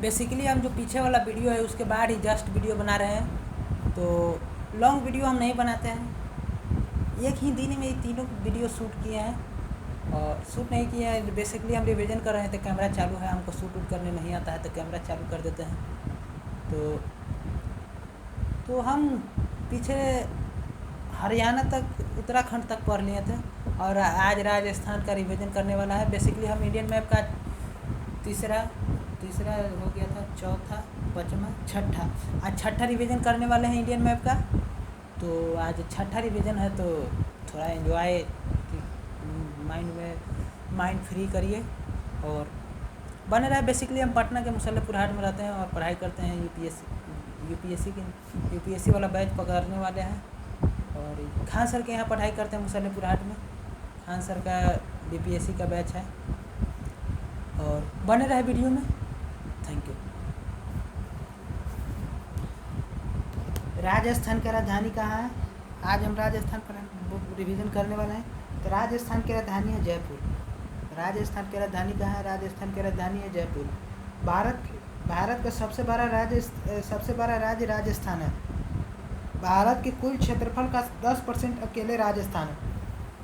Basically हम जो पीछे वाला वीडियो है उसके बाद ही जस्ट वीडियो बना रहे हैं, तो लॉन्ग वीडियो हम नहीं बनाते हैं। एक ही दिन में ये तीनों वीडियो शूट किए हैं और शूट नहीं किए हैं। बेसिकली हम रिवीजन कर रहे थे, कैमरा चालू है, हमको शूट करने नहीं आता है तो कैमरा चालू कर देते हैं। तो हम पीछे हरियाणा तक, उत्तराखंड तक पढ़ लिए थे और आज राजस्थान का रिवीजन करने वाला है। बेसिकली हम इंडियन मैप का तीसरा हो गया था, चौथा, पाँचवा, छठा, आज छठा रिवीजन करने वाले हैं इंडियन मैप का। तो आज छठा रिवीजन है तो थोड़ा एंजॉय, माइंड फ्री करिए और बने रहे। बेसिकली हम पटना के मुसल्लपुर हाट में रहते हैं और पढ़ाई करते हैं। यूपीएससी वाला बैच पकड़ने वाले हैं और खान सर के यहाँ पढ़ाई करते हैं मुसल्लपुर हाट में। खान सर का बीपीएससी का बैच है और बने रहे वीडियो में। Thank you. राजस्थान की राजधानी कहाँ है? आज हम राजस्थान पर रिवीजन करने वाले हैं। तो राजस्थान की राजधानी है जयपुर। राजस्थान की राजधानी कहाँ है? राजस्थान की राजधानी है जयपुर। भारत का सबसे बड़ा राज्य राजस्थान है। भारत के कुल क्षेत्रफल का 10% अकेले राजस्थान है।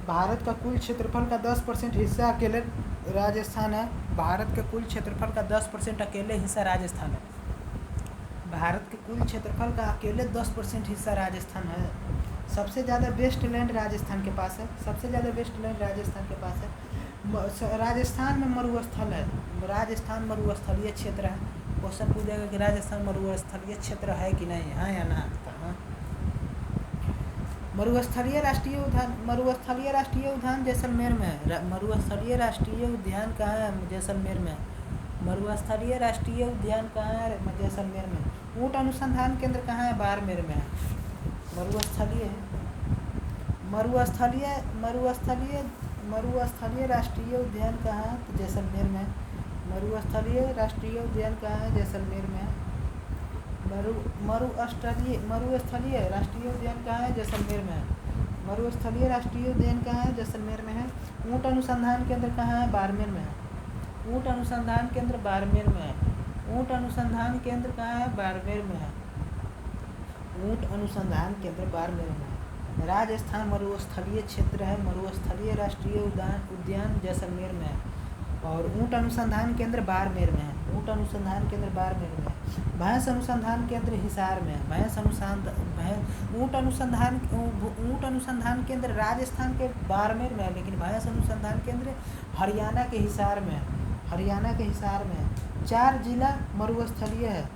भारत का कुल क्षेत्रफल का 10% हिस्सा अकेले राजस्थान है। भारत के कुल क्षेत्रफल का 10% अकेले हिस्सा राजस्थान है। भारत के कुल क्षेत्रफल का अकेले 10% हिस्सा राजस्थान है। सबसे ज़्यादा वेस्टलैंड राजस्थान के पास है। सबसे ज़्यादा वेस्टलैंड राजस्थान के पास है। राजस्थान में मरुस्थल है। राजस्थान मरुस्थलीय क्षेत्र है। क्वेश्चन पूछेगा कि राजस्थान मरुस्थलीय क्षेत्र है कि नहीं, हाँ या ना? कहाँ? मरुस्थलीय राष्ट्रीय उद्यान जैसलमेर में है। मरुस्थलीय राष्ट्रीय उद्यान कहाँ है? जैसलमेर में। मरुस्थलीय राष्ट्रीय उद्यान कहाँ है? जैसलमेर में। ऊँट अनुसंधान केंद्र कहाँ है? बाड़मेर में है। मरुस्थलीय राष्ट्रीय उद्यान कहाँ है? तो जैसलमेर में। मरुस्थलीय राष्ट्रीय उद्यान कहाँ है? जैसलमेर में। मरुस्थलीय राष्ट्रीय उद्यान कहाँ है? जैसलमेर में है। मरुस्थलीय राष्ट्रीय उद्यान कहाँ है? जैसलमेर में है। ऊँट अनुसंधान केंद्र कहाँ है? बाड़मेर में है। ऊँट अनुसंधान केंद्र बाड़मेर में है। ऊँट अनुसंधान केंद्र कहाँ है? बाड़मेर में है। ऊँट अनुसंधान केंद्र बाड़मेर में है। राजस्थान मरुस्थलीय क्षेत्र है। मरुस्थलीय राष्ट्रीय उद्यान जैसलमेर में है और ऊँट अनुसंधान केंद्र बाड़मेर में है। ऊँट अनुसंधान केंद्र बाड़मेर में है। भैंस अनुसंधान केंद्र हिसार में है। ऊँट अनुसंधान केंद्र राजस्थान के बाड़मेर में है, लेकिन भैंस अनुसंधान केंद्र हरियाणा के हिसार में है। हरियाणा के हिसार में है। 4 जिला मरुस्थलीय है।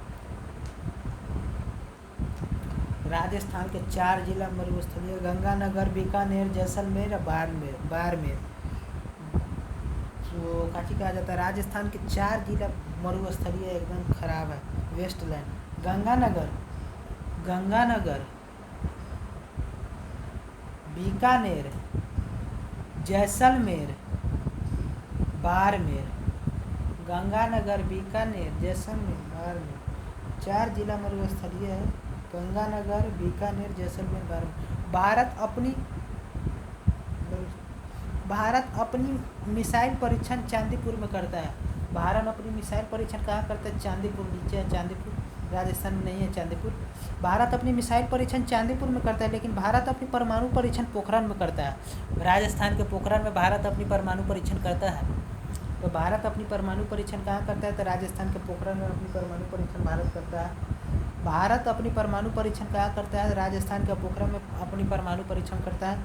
राजस्थान के 4 जिला मरुस्थलीय: गंगानगर, बीकानेर, जैसलमेर और बाड़मेर। तो काची कहा जाता है? राजस्थान के 4 जिला मरुस्थलीय एकदम खराब है। वेस्टलैंड: गंगानगर, बीकानेर, जैसलमेर, बाड़मेर। गंगानगर, बीकानेर, जैसलमेर, बाड़मेर 4 जिला मरुस्थलीय है। गंगानगर, बीकानेर, जैसलमेर, बाड़मेर। भारत अपनी मिसाइल परीक्षण चांदीपुर में करता है। भारत अपनी मिसाइल परीक्षण कहाँ करता है? चांदीपुर। नीचे है चांदीपुर, राजस्थान में नहीं है चांदीपुर। भारत अपनी मिसाइल परीक्षण चांदीपुर में करता है, लेकिन भारत अपनी परमाणु परीक्षण पोखरण में करता है। राजस्थान के पोखरण में भारत अपनी परमाणु परीक्षण करता है। तो भारत अपनी परमाणु परीक्षण कहाँ करता है? तो राजस्थान के पोखरण में अपनी परमाणु परीक्षण भारत करता है। भारत अपनी परमाणु परीक्षण कहाँ करता है? राजस्थान के पोखरण में अपनी परमाणु परीक्षण करता है।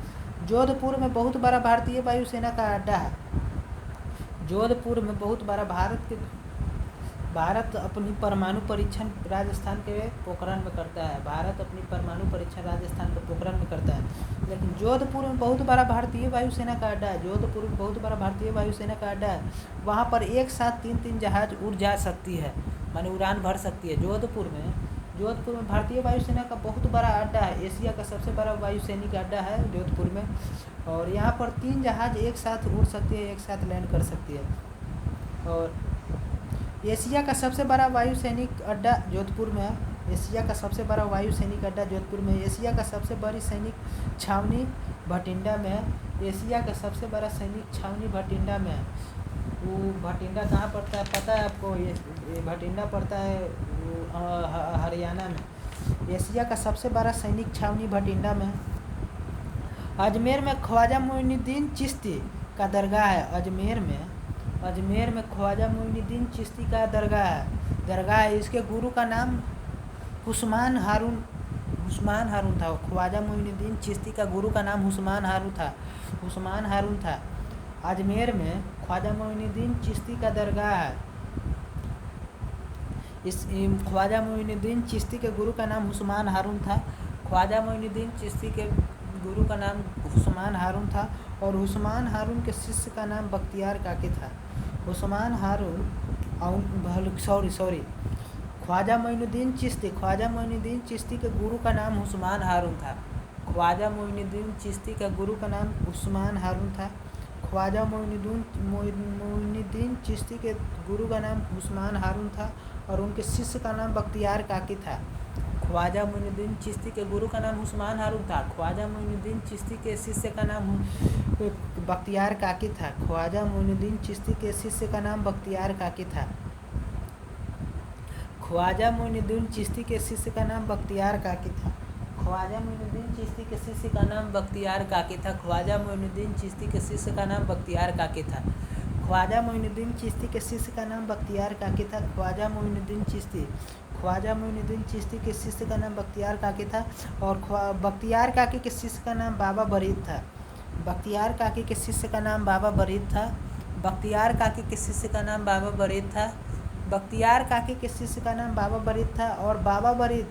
जोधपुर में बहुत बड़ा भारतीय वायुसेना का अड्डा है। जोधपुर में बहुत बड़ा भारत अपनी परमाणु परीक्षण राजस्थान के पोखरण में करता है। भारत अपनी परमाणु परीक्षण राजस्थान के पोखरण में करता है, लेकिन जोधपुर में बहुत बड़ा भारतीय वायुसेना का अड्डा है। जोधपुर में बहुत बड़ा भारतीय वायुसेना का अड्डा है। वहाँ पर एक साथ 3 जहाज उड़ जा सकती है, माने उड़ान भर सकती है। जोधपुर में भारतीय वायुसेना का बहुत बड़ा अड्डा है। एशिया का सबसे बड़ा वायुसैनिक अड्डा है जोधपुर में, और यहाँ पर 3 जहाज एक साथ उड़ सकती है, एक साथ लैंड कर सकती है। और एशिया का सबसे बड़ा वायुसैनिक अड्डा जोधपुर में है। एशिया का सबसे बड़ा वायुसैनिक अड्डा जोधपुर में है। एशिया का सबसे बड़ी सैनिक छावनी भटिंडा में है। एशिया का सबसे बड़ा सैनिक छावनी भटिंडा में है। वो भटिंडा कहाँ पड़ता है पता है आपको? ये भटिंडा पड़ता है हरियाणा में। एशिया का सबसे बड़ा सैनिक छावनी भटिंडा में है। अजमेर में ख्वाजा मोइनुद्दीन चिश्ती का दरगाह है। अजमेर में ख्वाजा मोइनुद्दीन चिश्ती का दरगाह है। इसके गुरु का नाम उस्मान हारून था। ख्वाजा मोइनुद्दीन चिश्ती का गुरु का नाम उस्मान हारून था। अजमेर में ख्वाजा मोइनुद्दीन चिश्ती का दरगाह है। इस ख्वाजा मोइनुद्दीन चिश्ती के गुरु का नाम उस्मान हारून था। ख्वाजा मोइनुद्दीन चिश्ती के गुरु का नाम उस्मान हारून था और उस्मान हारून के शिष्य का नाम बख्तियार काकी था। ख्वाजा मोइनुद्दीन चिश्ती के गुरु का नाम उस्मान हारून था। ख्वाजा मोइनुद्दीन चिश्ती का गुरु का नाम उस्मान हारून था। ख्वाजा मोइनुद्दीन चिश्ती के गुरु का नाम उस्मान हारून था और उनके शिष्य का नाम बख्तियार काकी था। ख्वाजा मोइनुद्दीन चिश्ती के गुरु का नाम उस्मान हारून था। ख्वाजा मोइनुद्दीन चिश्ती के शिष्य का नाम बख्तियार काकी था। ख्वाजा मोइनुद्दीन चिश्ती के शिष्य का नाम बख्तियार काकी था। ख्वाजा मोइनुद्दीन चिश्ती के शिष्य का नाम बख्तियार काकी था। ख्वाजा मोइनुद्दीन चिश्ती के शिष्य का नाम बख्तियार काकी था। ख्वाजा मोइनुद्दीन चिश्ती के शिष्य का नाम बख्तियार काकी था। ख्वाजा मोइनुद्दीन चिश्ती के शिष्य का नाम बख्तियार काकी था। ख्वाजा मोइनुद्दीन चिश्ती के शिष्य का नाम बख्तियार काकी था और बख्तियार काकी के शिष्य का नाम बाबा बरीद था। बख्तियार काकी के शिष्य का नाम बाबा बरीद था। बख्तियार काकी के शिष्य का नाम बाबा बरीद था। बख्तियार काकी के शिष्य का नाम बाबा बरीद था और बाबा बरीद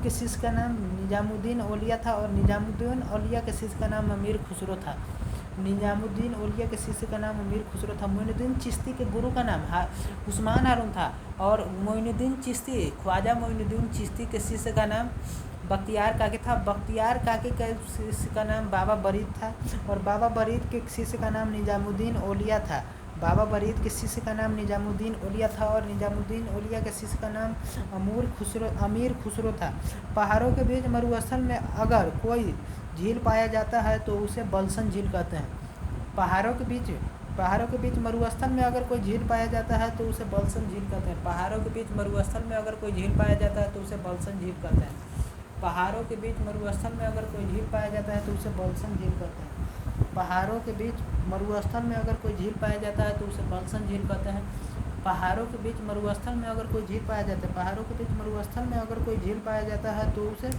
के शिष्य का नाम निजामुद्दीन औलिया था और निजामुद्दीन औलिया के शिष्य का नाम अमीर खुसरो था। निजामुद्दीन औलिया के शिष्य का नाम अमीर खुसरो था। मोइनुद्दीन चिश्ती के गुरु का नाम उस्मान हारून था और मोइनुद्दीन चिश्ती ख्वाजा मोइनुद्दीन चिश्ती के शिष्य का नाम बख्तियार काकी था। बख्तियार काकी के शिष्य का नाम बाबा बरीद था और बाबा बरीद के शिष्य का नाम निजामुद्दीन औलिया था। बाबा बरीद के शिष्य का नाम निजामुद्दीन औलिया था और निजामुद्दीन औलिया के शिष्य का नाम अमीर खुसरो था। पहाड़ों के बीच मरुस्थल में अगर कोई झील पाया जाता है तो उसे बलसन झील कहते हैं। पहाड़ों के बीच मरुस्थल में अगर कोई झील पाया जाता है तो उसे बलसन झील कहते हैं। पहाड़ों के बीच मरुस्थल में अगर कोई झील पाया जाता है तो उसे बलसन झील कहते हैं। पहाड़ों के बीच मरुस्थल में अगर कोई झील पाया जाता है तो उसे बलसन झील कहते हैं। पहाड़ों के बीच मरुस्थल में अगर कोई झील पाया जाता है तो उसे बलसन झील कहते हैं। पहाड़ों के बीच मरुस्थल में अगर कोई झील पाया जाता है तो उसे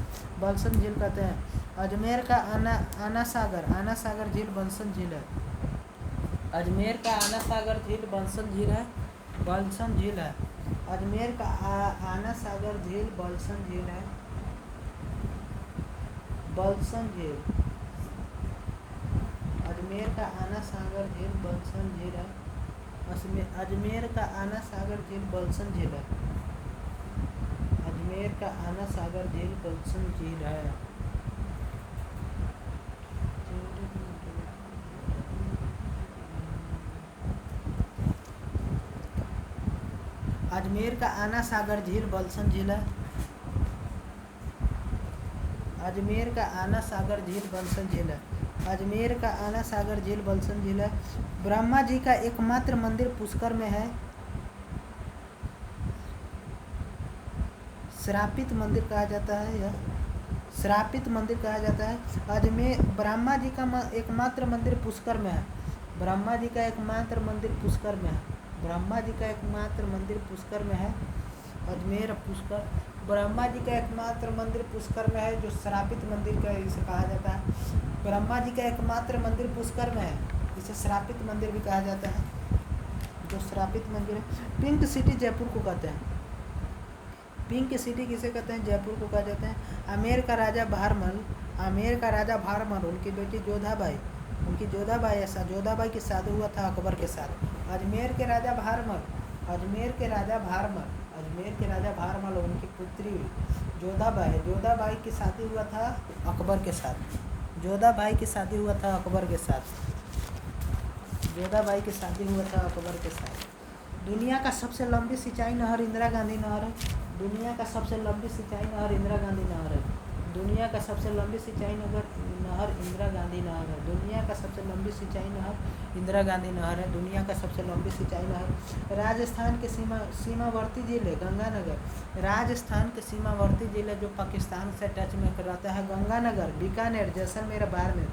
बलसन झील कहते हैं। अजमेर का आना सागर झील बलसन झील है। अजमेर का आना सागर झील बलसन झील है। अजमेर का आना सागर झील बलसन झील है। अजमेर का आना सागर झील बलसन झील है। अजमेर का आना सागर झील बलसन झील है। अजमेर का आना सागर झील बलसन झील है। अजमेर का आना सागर झील बलसन झील है। अजमेर का आना सागर झील बलसन झील है। अजमेर का आना सागर झील बलसन झील है। ब्रह्मा जी का एकमात्र मंदिर पुष्कर में है। श्रापित मंदिर कहा जाता है यह। श्रापित मंदिर कहा जाता है। अजमेर ब्रह्मा जी का एकमात्र मंदिर पुष्कर में है। ब्रह्मा जी का एकमात्र मंदिर पुष्कर में है। ब्रह्मा जी का एकमात्र मंदिर पुष्कर में है। अजमेर पुष्कर ब्रह्मा जी का एकमात्र मंदिर पुष्कर में है जो श्रापित मंदिर का इसे कहा जाता है। ब्रह्मा जी का एकमात्र मंदिर पुष्कर में है, इसे श्रापित मंदिर भी कहा जाता है, जो श्रापित मंदिर है। पिंक सिटी जयपुर को कहते हैं। पिंक सिटी किसे कहते हैं? जयपुर को कहा जाता है। आमेर का राजा भारमल उनकी बेटी जोधाबाई की शादी हुआ था अकबर के साथ। अजमेर के राजा भारमल उनकी पुत्री जोधाबाई की शादी हुआ था अकबर के साथ। जोधाबाई की शादी हुआ था अकबर के साथ। दुनिया का सबसे लंबी सिंचाई नहर इंदिरा गांधी नहर है। दुनिया का सबसे लंबी सिंचाई नहर इंदिरा गांधी नहर है। दुनिया का सबसे लंबी सिंचाई नहर इंदिरा गांधी नहर है। दुनिया का सबसे लंबी सिंचाई नहर इंदिरा गांधी नहर है। दुनिया का सबसे लंबी सिंचाई नहर। राजस्थान के सीमावर्ती जिले गंगानगर। राजस्थान के सीमावर्ती जिले जो पाकिस्तान से टच में रहता है, गंगानगर, बीकानेर, जैसलमेर, बाड़मेर।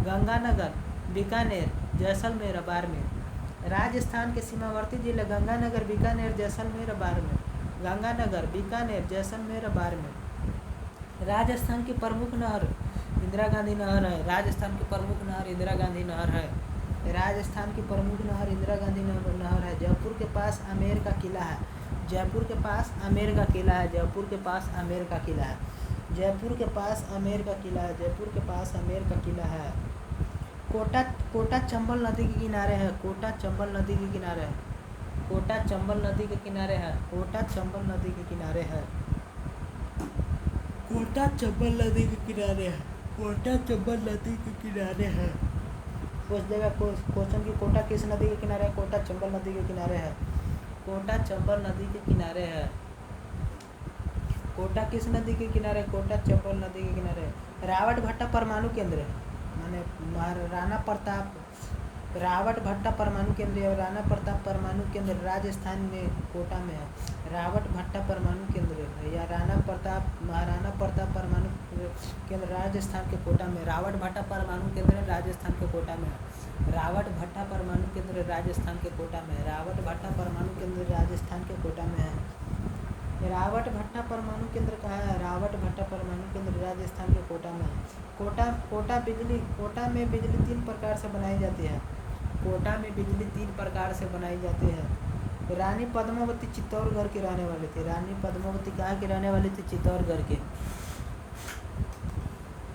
गंगानगर, बीकानेर, जैसलमेर, बाड़मेर। राजस्थान के सीमावर्ती जिले गंगानगर, बीकानेर, जैसलमेर, बाड़मेर। गंगानगर, बीकानेर, जैसलमेर, बाड़मेर। राजस्थान की प्रमुख नहर इंदिरा गांधी नहर है। राजस्थान की प्रमुख नहर इंदिरा गांधी नहर है। राजस्थान की प्रमुख नहर इंदिरा गांधी नहर है। जयपुर के पास आमेर का किला है। जयपुर के पास आमेर का किला है। जयपुर के पास आमेर का किला है। जयपुर के पास आमेर का किला है। जयपुर के पास आमेर का किला है। कोटा चंबल नदी के किनारे है। कोटा चंबल नदी के किनारे है। कोटा चंबल नदी के किनारे है। कोटा चंबल नदी के किनारे है। कोटा चंबल नदी के किनारे है। कोटा चंबल नदी के किनारे है। पूछ देगा क्वेश्चन की कोटा किस नदी के किनारे है? कोटा चंबल नदी के किनारे है। कोटा चंबल नदी के किनारे है। कोटा किस नदी के किनारे? कोटा चंबल नदी के किनारे है। रावट भट्टा परमाणु केंद्र माने राणा प्रताप रावट भट्टा परमाणु केंद्र और राणा प्रताप परमाणु केंद्र राजस्थान में कोटा में है। रावट भट्टा परमाणु केंद्र या महाराणा प्रताप परमाणु केंद्र राजस्थान के कोटा में। रावट भट्टा परमाणु केंद्र राजस्थान के कोटा में है। रावट भट्टा परमाणु केंद्र राजस्थान के कोटा में है। रावट भट्टा परमाणु केंद्र राजस्थान के कोटा में है। रावट भट्टा परमाणु केंद्र कहाँ है? रावट भट्टा परमाणु केंद्र राजस्थान के कोटा में है। कोटा में बिजली 3 प्रकार से बनाई जाती है। कोटा में बिजली 3 प्रकार से बनाई जाती है। रानी पद्मावती चित्तौड़गढ़ की रहने वाली थी। रानी पद्मावती कहाँ की रहने वाली थी? चित्तौड़गढ़ की।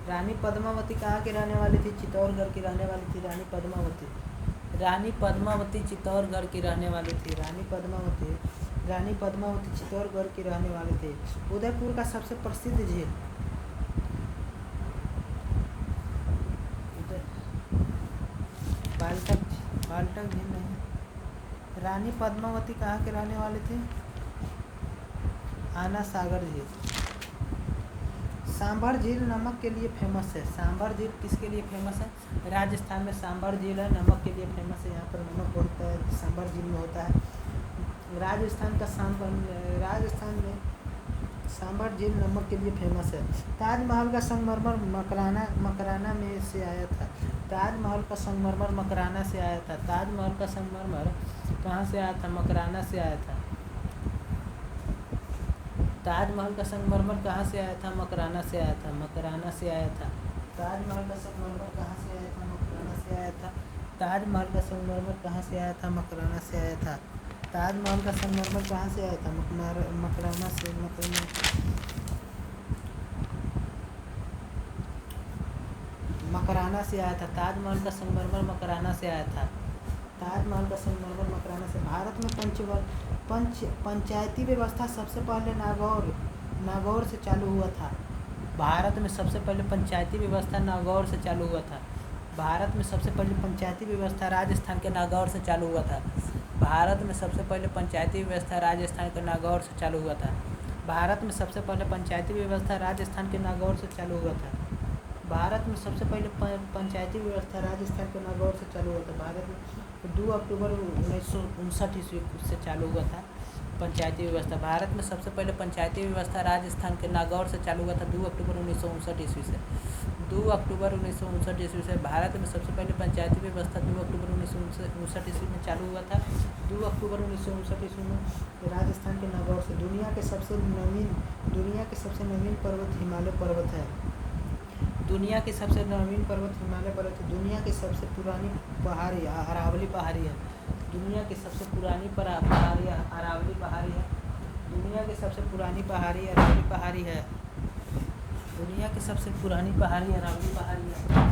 रानी पद्मावती कहाँ की रहने वाली थी? चित्तौड़गढ़ की रहने वाली थी रानी पद्मावती। रानी पद्मावती चित्तौड़गढ़ की रहने वाली थी। रानी पद्मावती चित्तौड़गढ़ की रहने वाली थी। उदयपुर का सबसे प्रसिद्ध झील बाल्टक झील नहीं। रानी पद्मावती कहाँ के रहने वाले थे? आना सागर झील। सांभर झील नमक के लिए फेमस है। सांभर झील किसके लिए फेमस है? राजस्थान में सांभर झील है, नमक के लिए फेमस है। यहाँ पर नमक होता है, सांभर झील में होता है। राजस्थान में सांभर झील नमक के लिए फेमस है। ताजमहल का संगमरमर मकराना में से आया था। ताजमहल का संगमरमर मकराना से आया था। ताजमहल का संगमरमर कहाँ से आया था? मकराना से आया था। ताजमहल का संगमरमर कहाँ से आया था? मकराना से आया था। मकराना से आया था। ताजमहल का संगमरमर कहाँ से आया था? मकराना से आया था। ताजमहल का संगमरमर कहाँ से आया था? मकराना से आया था। ताजमहल का संगमरमर कहाँ से आया था? मकराना से। मकराना से आया था। ताजमहल का संगमरमर मकराना से आया था। ताजमहल का संगमरमर मकराना से। भारत में पंचायती व्यवस्था सबसे पहले नागौर से चालू हुआ था। भारत में सबसे पहले पंचायती व्यवस्था नागौर से चालू हुआ था। भारत में सबसे पहले पंचायती व्यवस्था राजस्थान के नागौर से चालू हुआ था। भारत में सबसे पहले पंचायती व्यवस्था राजस्थान के नागौर से चालू हुआ था। भारत में सबसे पहले पंचायती व्यवस्था राजस्थान के नागौर से चालू हुआ था। भारत में सबसे पहले पंचायती व्यवस्था राजस्थान के नागौर से चालू हुआ था। भारत में 2 अक्टूबर 1959 ईस्वी से चालू हुआ था पंचायती व्यवस्था। भारत में सबसे पहले पंचायती व्यवस्था राजस्थान के नागौर से चालू हुआ था 2 अक्टूबर 1959 ईस्वी से। 2 अक्टूबर 1959 ईस्वी से भारत में सबसे पहले पंचायती व्यवस्था 2 अक्टूबर 1959 ईस्वी में चालू हुआ था। 2 अक्टूबर 1959 ईस्वी में राजस्थान के नागौर से। दुनिया के सबसे नवीन पर्वत हिमालय पर्वत है। दुनिया के सबसे नवीन पर्वत हिमालय पर्वत है। दुनिया की सबसे पुरानी पहाड़ी अरावली पहाड़ी है। दुनिया की सबसे पुरानी पहाड़ी अरावली पहाड़ी है। दुनिया की सबसे पुरानी पहाड़ी अरावली पहाड़ी है। दुनिया की सबसे पुरानी पहाड़ी अरावली पहाड़ी है।